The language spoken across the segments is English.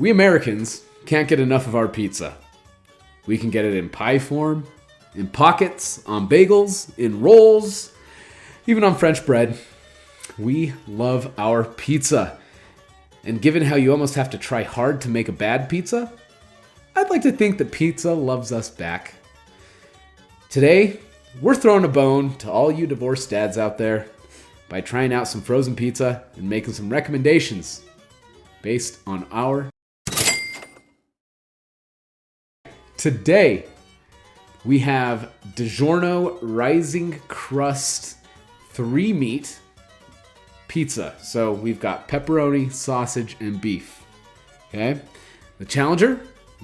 We Americans can't get enough of our pizza. We can get it in pie form, in pockets, on bagels, in rolls, even on French bread. We love our pizza. And given how you almost have to try hard to make a bad pizza, I'd like to think that pizza loves us back. Today, we're throwing a bone to all you divorced dads out there by trying out some frozen pizza and making some recommendations based on our... Today, we have DiGiorno Rising Crust 3-meat pizza. So we've got pepperoni, sausage, and beef. Okay? The challenger,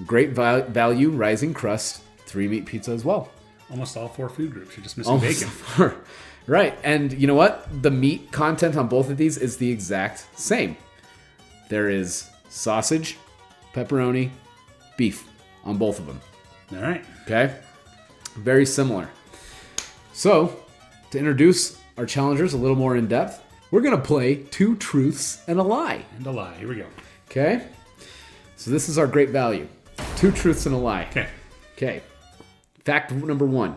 great value Rising Crust 3-meat pizza as well. Almost all 4 food groups. You're just missing bacon. Right. And you know what? The meat content on both of these is the exact same. There is sausage, pepperoni, beef on both of them. All right. Okay? Very similar. So, to introduce our challengers a little more in depth, we're going to play 2 truths and a lie. And a lie. Here we go. Okay? So this is our great value. 2 truths and a lie. Okay. Fact number 1.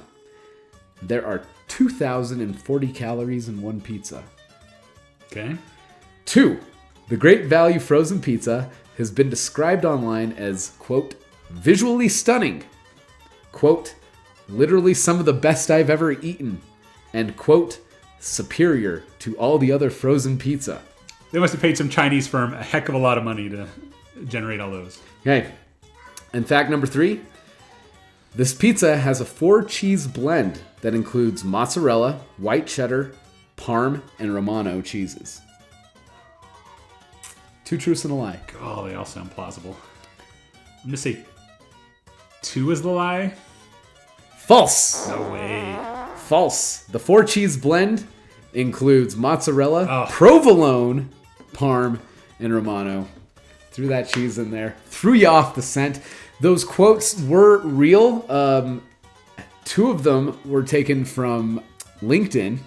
There are 2,040 calories in one pizza. Okay. 2. The Great Value frozen pizza has been described online as, quote, visually stunning, quote, literally some of the best I've ever eaten, and, quote, superior to all the other frozen pizza. They must have paid some Chinese firm a heck of a lot of money to generate all those. Okay. And fact number 3. This pizza has a 4-cheese blend that includes mozzarella, white cheddar, Parm, and Romano cheeses. 2 truths and a lie. Oh, they all sound plausible. I'm going to say 2 is the lie. False. No way. False. The 4-cheese blend includes mozzarella, provolone, Parm, and Romano. Threw that cheese in there. Threw you off the scent. Those quotes were real. 2 of them were taken from LinkedIn.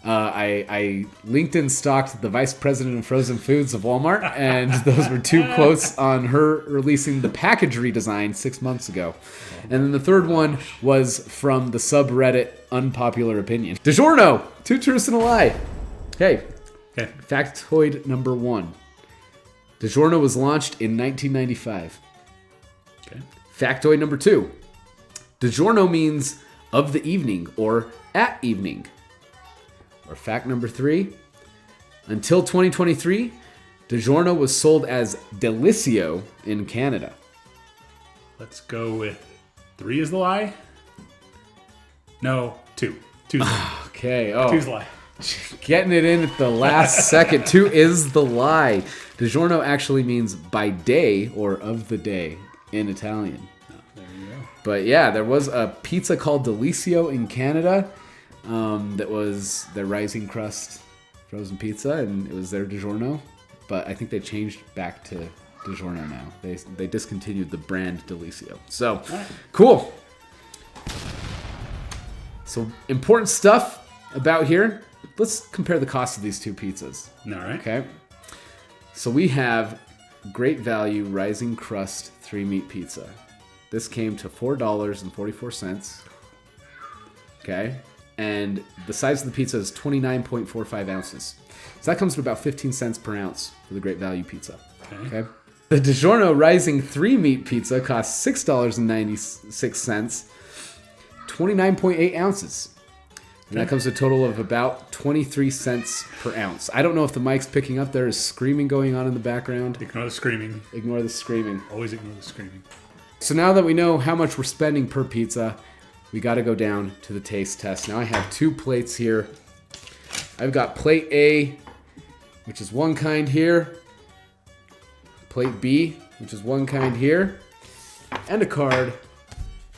I LinkedIn stalked the vice president of frozen foods of Walmart, and those were 2 quotes on her releasing the package redesign 6 months ago. And then the third one was from the subreddit Unpopular Opinion. DiGiorno, 2 truths and a lie. Okay. Factoid number 1. DiGiorno was launched in 1995. Okay. Factoid number 2. DiGiorno means of the evening or at evening. Or fact number 3. Until 2023, DiGiorno was sold as Delissio in Canada. Let's go with 3 is the lie. No, 2. 2's the lie. Okay. 2's the lie. Getting it in at the last second. 2 is the lie. DiGiorno actually means by day or of the day in Italian. Oh, there you go. But yeah, there was a pizza called Delissio in Canada that was their Rising Crust frozen pizza, and it was their DiGiorno. But I think they changed back to DiGiorno now. They discontinued the brand Delissio. So, cool. So, important stuff about here. Let's compare the cost of these 2 pizzas. All right. Okay. So we have Great Value Rising Crust 3-meat pizza. This came to $4.44. Okay. And the size of the pizza is 29.45 ounces. So that comes to about 15 cents per ounce for the Great Value pizza. Okay. The DiGiorno Rising 3-meat pizza costs $6.96, 29.8 ounces. And that comes to a total of about 23 cents per ounce. I don't know if the mic's picking up. There is screaming going on in the background. Ignore the screaming. Ignore the screaming. Always ignore the screaming. So now that we know how much we're spending per pizza, we got to go down to the taste test. Now I have 2 plates here. I've got plate A, which is one kind here. Plate B, which is one kind here. And a card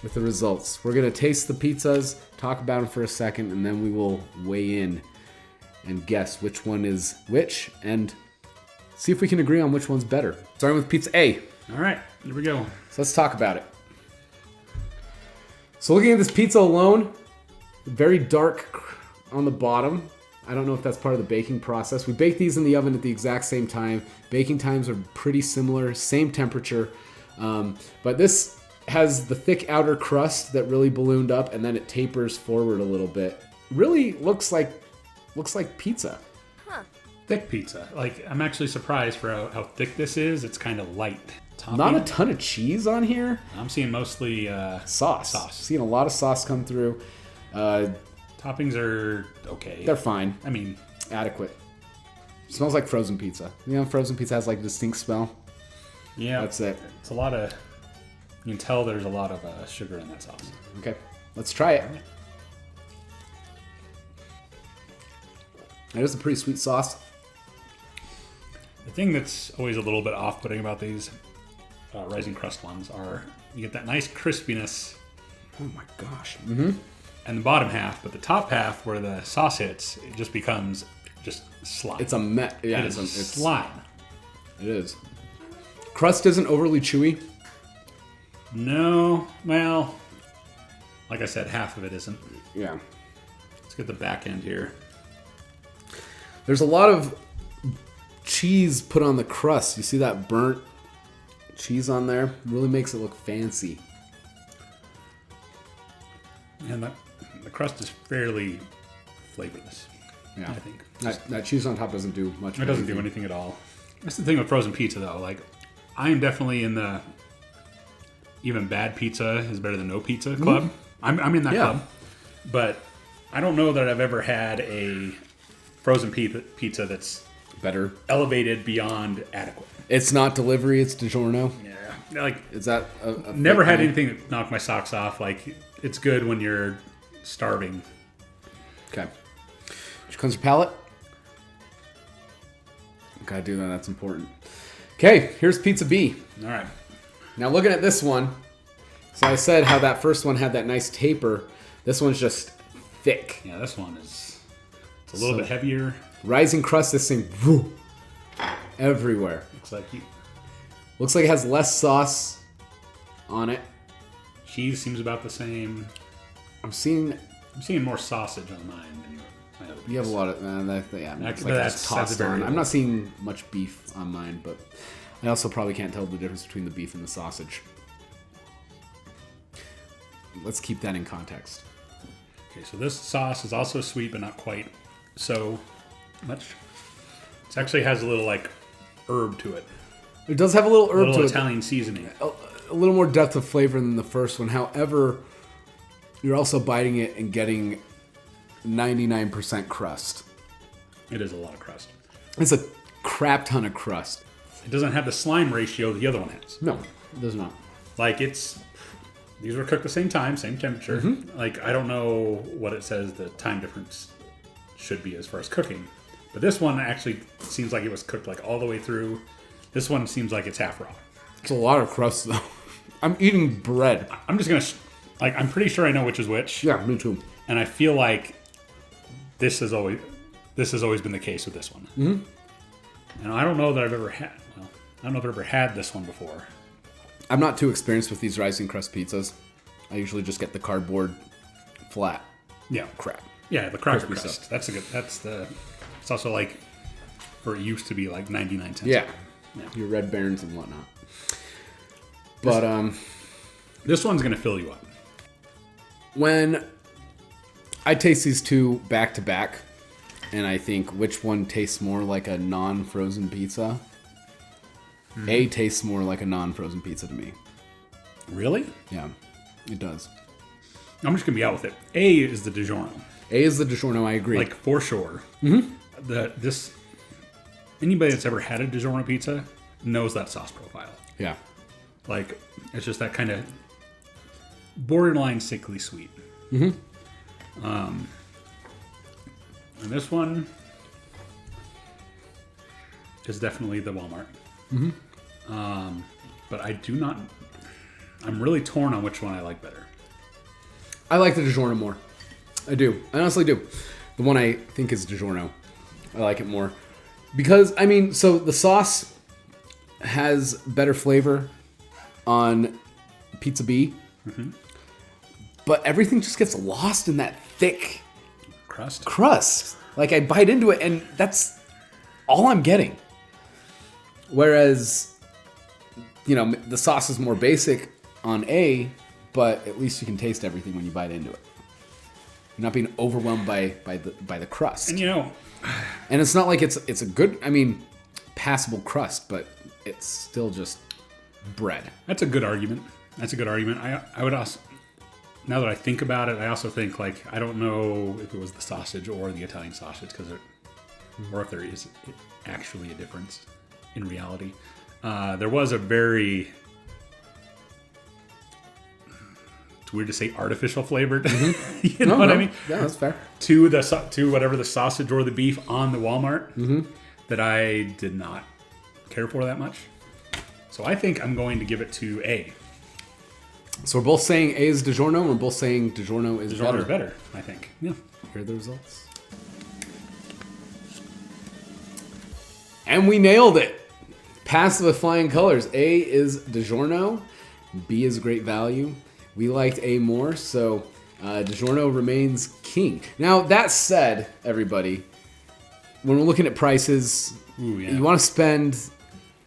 with the results. We're going to taste the pizzas, talk about them for a second, and then we will weigh in and guess which one is which and see if we can agree on which one's better. Starting with pizza A. All right, here we go. So let's talk about it. So looking at this pizza alone, very dark on the bottom. I don't know if that's part of the baking process. We bake these in the oven at the exact same time. Baking times are pretty similar, same temperature. But this has the thick outer crust that really ballooned up, and then it tapers forward a little bit. Really looks like pizza. Thick pizza. Like, I'm actually surprised for how thick this is. It's kind of light. Topping. Not a ton of cheese on here. I'm seeing mostly sauce. Seeing a lot of sauce come through. Toppings are okay. They're fine. I mean, adequate. Smells like frozen pizza. You know, frozen pizza has like a distinct smell. Yeah, that's it. It's a lot of. You can tell there's a lot of sugar in that sauce. Okay, let's try it. It is a pretty sweet sauce. The thing that's always a little bit off-putting about these rising crust ones are you get that nice crispiness. Oh my gosh. And the bottom half, but the top half where the sauce hits, it just becomes just slime. It's a yeah, it's slime. It is. Crust isn't overly chewy. No, well, like I said, half of it isn't. Yeah. Let's get the back end here. There's a lot of cheese put on the crust. You see that burnt cheese on there? Really makes it look fancy. And the crust is fairly flavorless. Yeah, I think that cheese on top doesn't do much. It doesn't do anything at all. That's the thing with frozen pizza, though. Like, I am definitely in the even bad pizza is better than no pizza club. I'm in that club, but I don't know that I've ever had a frozen pizza that's better, elevated beyond adequate. It's not delivery; it's DiGiorno. Yeah, like is that never had anything that knocked my socks off. Like, it's good when you're starving. Okay, just cleanse your palate. Gotta do that. That's important. Okay, here's pizza B. All right. Now looking at this one, so I said how that first one had that nice taper. This one's just thick. Yeah, this one is a little bit heavier. Rising crust, this thing everywhere. Looks like it has less sauce on it. Cheese seems about the same. I'm seeing more sausage on mine than my other piece. You have a lot of that's tossed on. variable. I'm not seeing much beef on mine, but I also probably can't tell the difference between the beef and the sausage. Let's keep that in context. Okay, so this sauce is also sweet, but not quite so much. It actually has a little like herb to it. It does have a little herb to it. Italian seasoning. A little more depth of flavor than the first one. However, you're also biting it and getting 99% crust. It is a lot of crust. It's a crap ton of crust. It doesn't have the slime ratio the other one has. No, it does not. Like, these were cooked the same time, same temperature. Like, I don't know what it says the time difference should be as far as cooking. But this one actually seems like it was cooked like all the way through. This one seems like it's half raw. It's a lot of crust though. I'm eating bread. I'm just gonna I'm pretty sure I know which is which. Yeah, me too. And I feel like this has always been the case with this one. And I don't know that I've ever had. Well, I don't know if I've ever had this one before. I'm not too experienced with these rising crust pizzas. I usually just get the cardboard flat. Yeah, crap. Yeah, the cracker crust. That's it's also like where it used to be like 99 cents. Yeah. Your Red Barons and whatnot. But this one's gonna fill you up. When I taste these two back to back, and I think which one tastes more like a non-frozen pizza. A tastes more like a non-frozen pizza to me. Really? Yeah, it does. I'm just gonna be out with it. A is the DiGiorno. A is the DiGiorno. I agree. Like, for sure. Anybody that's ever had a DiGiorno pizza knows that sauce profile. Yeah. Like, it's just that kind of borderline sickly sweet. And this one is definitely the Walmart. But I'm really torn on which one I like better. I like the DiGiorno more. I do. I honestly do. The one I think is DiGiorno. I like it more. Because, I mean, so the sauce has better flavor on Pizza B. But everything just gets lost in that thick crust. Crust. Like, I bite into it, and that's all I'm getting. Whereas, the sauce is more basic on A, but at least you can taste everything when you bite into it. You're not being overwhelmed by the crust. And and it's not like it's a good, passable crust, but it's still just bread. That's a good argument. I would also, now that I think about it, I also think, like, I don't know if it was the sausage or the Italian sausage, or if there is actually a difference in reality. There was a very, it's weird to say artificial flavored, you know what I mean? Yeah, that's fair. To whatever the sausage or the beef on the Walmart that I did not care for that much. So I think I'm going to give it to A. So we're both saying A is DiGiorno, and we're both saying DiGiorno is better. DiGiorno is better, I think. Yeah. Here are the results. And we nailed it. Passed with flying colors. A is DiGiorno. B is Great Value. We liked A more, so DiGiorno remains king. Now, that said, everybody, when we're looking at prices, you want to spend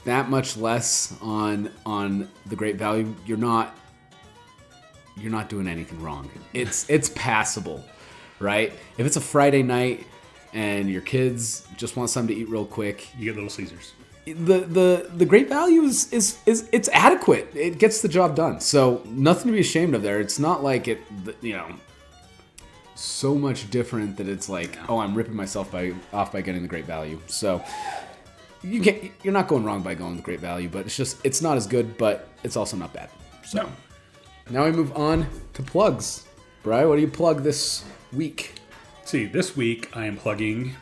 that much less on the Great Value, you're not doing anything wrong. It's passable, right? If it's a Friday night and your kids just want something to eat real quick, you get Little Caesars. The Great Value is it's adequate. It gets the job done. So nothing to be ashamed of there. It's not like it, so much different that it's like, oh, I'm ripping myself off by getting the Great Value. So you're not going wrong by going with Great Value, but it's not as good, but it's also not bad. So No. Now we move on to plugs. Bri, what do you plug this week? See, this week I am plugging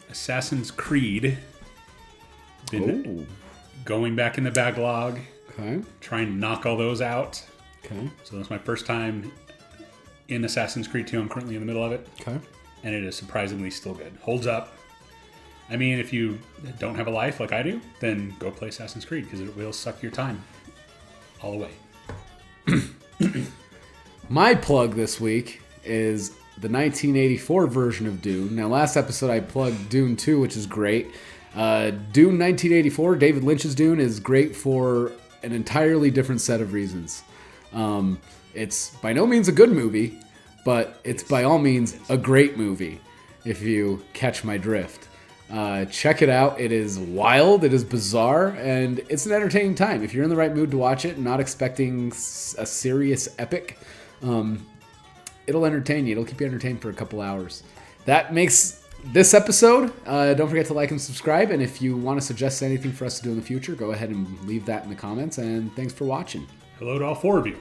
Assassin's Creed. Been going back in the backlog. Okay. Trying to knock all those out. Okay. So that's my first time in Assassin's Creed 2. I'm currently in the middle of it. Okay. And it is surprisingly still good. Holds up. I mean, if you don't have a life like I do, then go play Assassin's Creed because it will suck your time all away. My plug this week is the 1984 version of Dune. Now, last episode I plugged Dune 2, which is great. Dune 1984, David Lynch's Dune, is great for an entirely different set of reasons. It's by no means a good movie, but it's by all means a great movie, if you catch my drift. Check it out. It is wild, it is bizarre, and it's an entertaining time. If you're in the right mood to watch it and not expecting a serious epic, it'll entertain you. It'll keep you entertained for a couple hours. That makes this episode. Don't forget to like and subscribe, and if you want to suggest anything for us to do in the future, go ahead and leave that in the comments, and thanks for watching. Hello to all four of you.